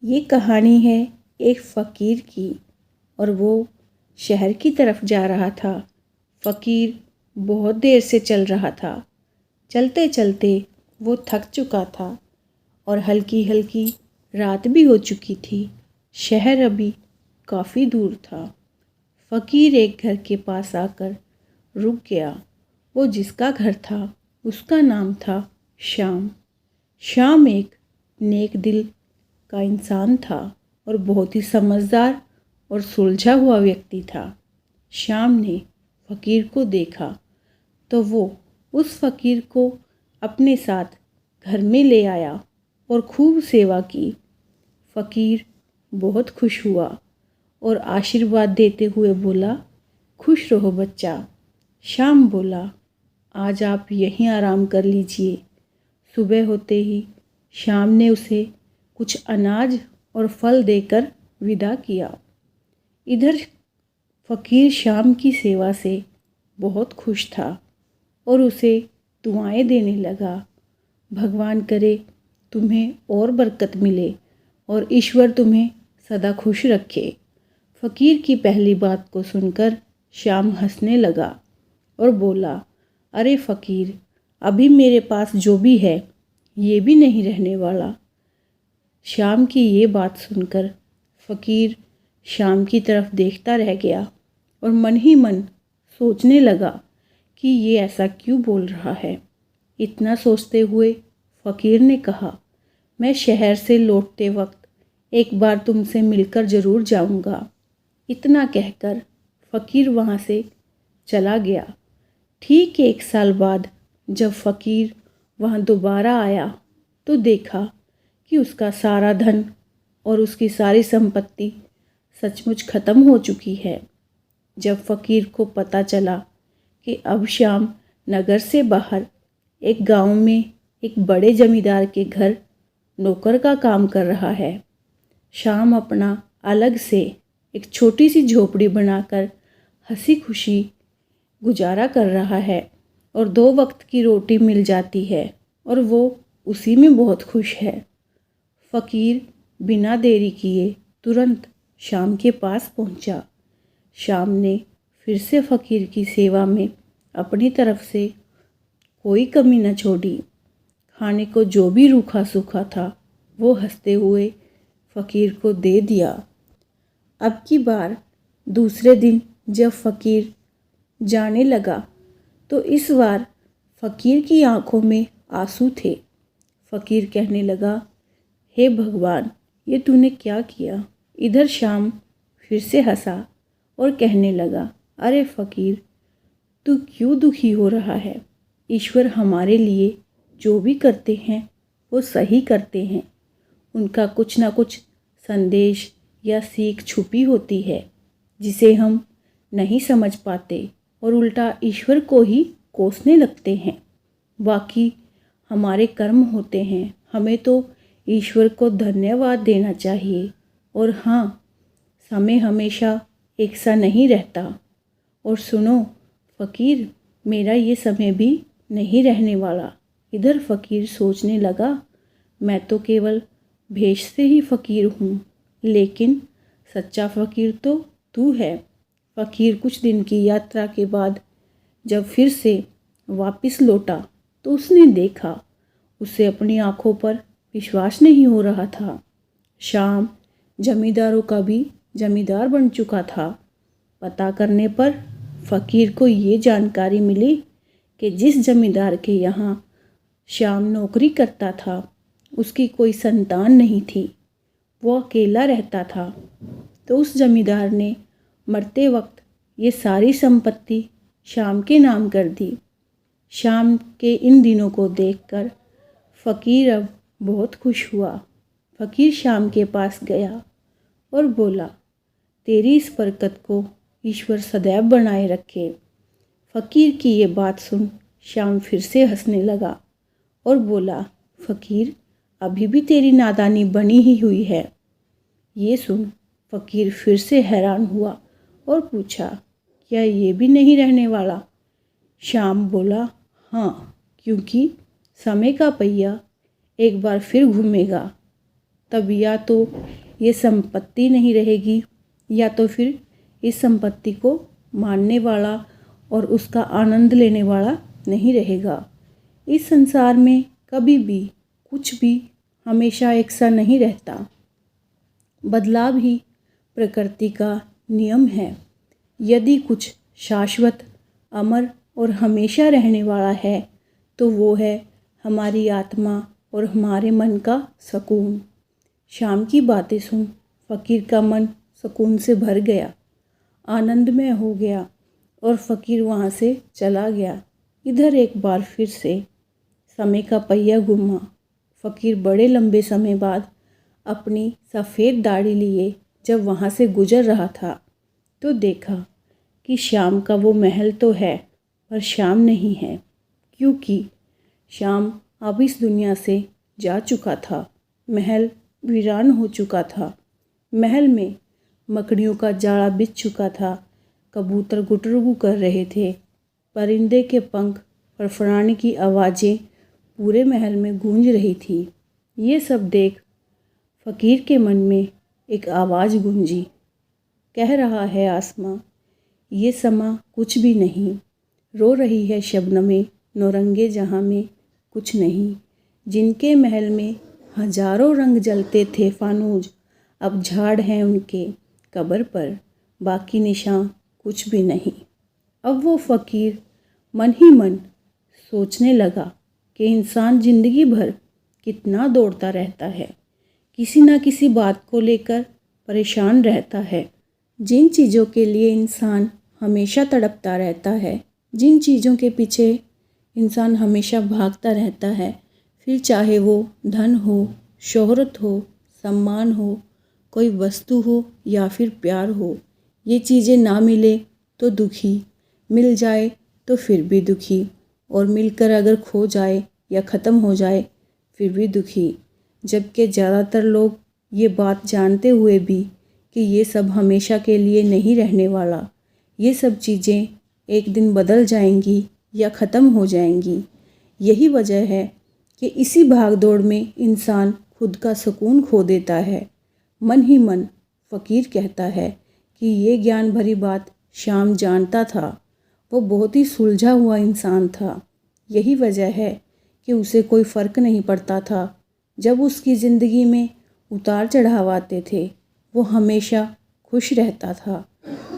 ये कहानी है एक फ़कीर की और वो शहर की तरफ जा रहा था। फ़कीर बहुत देर से चल रहा था। चलते चलते वो थक चुका था और हल्की हल्की रात भी हो चुकी थी। शहर अभी काफ़ी दूर था। फ़कीर एक घर के पास आकर रुक गया। वो जिसका घर था उसका नाम था श्याम। श्याम एक नेक दिल का इंसान था और बहुत ही समझदार और सुलझा हुआ व्यक्ति था। श्याम ने फ़कीर को देखा तो वो उस फ़कीर को अपने साथ घर में ले आया और खूब सेवा की। फ़कीर बहुत खुश हुआ और आशीर्वाद देते हुए बोला, खुश रहो बच्चा। श्याम बोला, आज आप यहीं आराम कर लीजिए। सुबह होते ही श्याम ने उसे कुछ अनाज और फल देकर विदा किया। इधर फ़कीर श्याम की सेवा से बहुत खुश था और उसे दुआएं देने लगा। भगवान करे तुम्हें और बरकत मिले और ईश्वर तुम्हें सदा खुश रखे। फ़कीर की पहली बात को सुनकर श्याम हंसने लगा और बोला, अरे फ़कीर, अभी मेरे पास जो भी है ये भी नहीं रहने वाला। श्याम की ये बात सुनकर फ़कीर श्याम की तरफ देखता रह गया और मन ही मन सोचने लगा कि ये ऐसा क्यों बोल रहा है। इतना सोचते हुए फ़कीर ने कहा, मैं शहर से लौटते वक्त एक बार तुमसे मिलकर ज़रूर जाऊंगा। इतना कहकर फ़कीर वहाँ से चला गया। ठीक 1 साल बाद जब फ़कीर वहाँ दोबारा आया तो देखा कि उसका सारा धन और उसकी सारी संपत्ति सचमुच ख़त्म हो चुकी है। जब फ़कीर को पता चला कि अब श्याम नगर से बाहर एक गांव में एक बड़े जमींदार के घर नौकर का काम कर रहा है। श्याम अपना अलग से एक छोटी सी झोपड़ी बनाकर हंसी खुशी गुजारा कर रहा है और 2 वक्त की रोटी मिल जाती है और वो उसी में बहुत खुश है। फ़कीर बिना देरी किए तुरंत श्याम के पास पहुंचा। श्याम ने फिर से फ़कीर की सेवा में अपनी तरफ से कोई कमी न छोड़ी। खाने को जो भी रूखा सूखा था वो हंसते हुए फ़कीर को दे दिया। अब की बार दूसरे दिन जब फ़कीर जाने लगा तो इस बार फ़कीर की आंखों में आंसू थे। फ़कीर कहने लगा, हे भगवान, ये तूने क्या किया। इधर श्याम फिर से हंसा और कहने लगा, अरे फ़कीर, तू क्यों दुखी हो रहा है। ईश्वर हमारे लिए जो भी करते हैं वो सही करते हैं। उनका कुछ ना कुछ संदेश या सीख छुपी होती है जिसे हम नहीं समझ पाते और उल्टा ईश्वर को ही कोसने लगते हैं। बाकी हमारे कर्म होते हैं, हमें तो ईश्वर को धन्यवाद देना चाहिए। और हाँ, समय हमेशा एक सा नहीं रहता। और सुनो फ़कीर, मेरा ये समय भी नहीं रहने वाला। इधर फ़कीर सोचने लगा, मैं तो केवल भेष से ही फ़कीर हूँ, लेकिन सच्चा फ़कीर तो तू है। फ़कीर कुछ दिन की यात्रा के बाद जब फिर से वापस लौटा तो उसने देखा, उसे अपनी आंखों पर विश्वास नहीं हो रहा था। श्याम जमींदारों का भी जमींदार बन चुका था। पता करने पर फ़कीर को ये जानकारी मिली कि जिस जमींदार के यहाँ श्याम नौकरी करता था उसकी कोई संतान नहीं थी, वो अकेला रहता था। तो उस जमींदार ने मरते वक्त ये सारी संपत्ति श्याम के नाम कर दी। श्याम के इन दिनों को देखकर फ़कीर अब बहुत खुश हुआ। फ़कीर श्याम के पास गया और बोला, तेरी इस बरकत को ईश्वर सदैव बनाए रखे। फ़कीर की ये बात सुन श्याम फिर से हंसने लगा और बोला, फ़कीर, अभी भी तेरी नादानी बनी ही हुई है। ये सुन फ़कीर फिर से हैरान हुआ और पूछा, क्या ये भी नहीं रहने वाला। श्याम बोला, हाँ, क्योंकि समय का पहिया एक बार फिर घूमेगा, तब या तो ये संपत्ति नहीं रहेगी या तो फिर इस संपत्ति को मानने वाला और उसका आनंद लेने वाला नहीं रहेगा। इस संसार में कभी भी कुछ भी हमेशा एक सा नहीं रहता। बदलाव ही प्रकृति का नियम है। यदि कुछ शाश्वत, अमर और हमेशा रहने वाला है तो वो है हमारी आत्मा और हमारे मन का सुकून। शाम की बातें सुन फ़कीर का मन सुकून से भर गया, आनंदमय हो गया और फ़कीर वहाँ से चला गया। इधर एक बार फिर से समय का पहिया घूमा। फ़कीर बड़े लंबे समय बाद अपनी सफ़ेद दाढ़ी लिए जब वहाँ से गुजर रहा था तो देखा कि शाम का वो महल तो है पर शाम नहीं है, क्योंकि शाम अब इस दुनिया से जा चुका था। महल वीरान हो चुका था। महल में मकड़ियों का जाड़ा बिछ चुका था। कबूतर गुटरुगु कर रहे थे। परिंदे के पंख फड़फड़ाने की आवाज़ें पूरे महल में गूंज रही थी। ये सब देख फ़कीर के मन में एक आवाज़ गूंजी। कह रहा है आसमां, ये समा कुछ भी नहीं। रो रही है शबनमें, नौरंगे जहाँ में कुछ नहीं। जिनके महल में हजारों रंग जलते थे फानूज, अब झाड़ हैं उनके कब्र पर, बाकी निशान कुछ भी नहीं। अब वो फ़कीर मन ही मन सोचने लगा कि इंसान ज़िंदगी भर कितना दौड़ता रहता है, किसी ना किसी बात को लेकर परेशान रहता है। जिन चीज़ों के लिए इंसान हमेशा तड़पता रहता है, जिन चीज़ों के पीछे इंसान हमेशा भागता रहता है, फिर चाहे वो धन हो, शोहरत हो, सम्मान हो, कोई वस्तु हो या फिर प्यार हो, ये चीज़ें ना मिले तो दुखी, मिल जाए तो फिर भी दुखी, और मिलकर अगर खो जाए या ख़त्म हो जाए फिर भी दुखी। जबकि ज़्यादातर लोग ये बात जानते हुए भी कि ये सब हमेशा के लिए नहीं रहने वाला, ये सब चीज़ें एक दिन बदल जाएंगी या ख़त्म हो जाएंगी। यही वजह है कि इसी भाग दौड़ में इंसान खुद का सुकून खो देता है। मन ही मन फ़कीर कहता है कि ये ज्ञान भरी बात शाम जानता था। वो बहुत ही सुलझा हुआ इंसान था। यही वजह है कि उसे कोई फ़र्क नहीं पड़ता था जब उसकी ज़िंदगी में उतार चढ़ाव आते थे। वो हमेशा खुश रहता था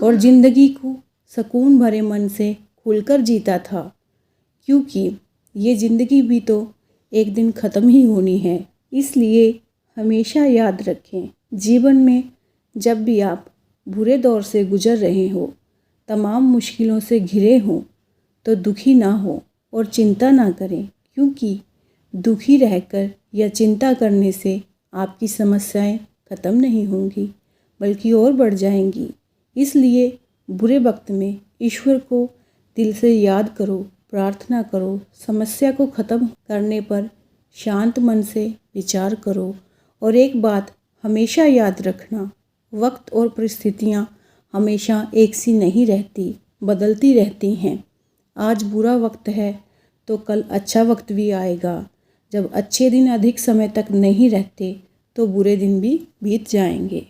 और ज़िंदगी को सुकून भरे मन से खुलकर जीता था, क्योंकि ये ज़िंदगी भी तो एक दिन ख़त्म ही होनी है। इसलिए हमेशा याद रखें, जीवन में जब भी आप बुरे दौर से गुजर रहे हो, तमाम मुश्किलों से घिरे हों, तो दुखी ना हो और चिंता ना करें, क्योंकि दुखी रहकर या चिंता करने से आपकी समस्याएं ख़त्म नहीं होंगी बल्कि और बढ़ जाएंगी। इसलिए बुरे वक्त में ईश्वर को दिल से याद करो, प्रार्थना करो, समस्या को ख़त्म करने पर शांत मन से विचार करो। और एक बात हमेशा याद रखना, वक्त और परिस्थितियाँ हमेशा एक सी नहीं रहती, बदलती रहती हैं। आज बुरा वक्त है तो कल अच्छा वक्त भी आएगा। जब अच्छे दिन अधिक समय तक नहीं रहते तो बुरे दिन भी बीत जाएंगे।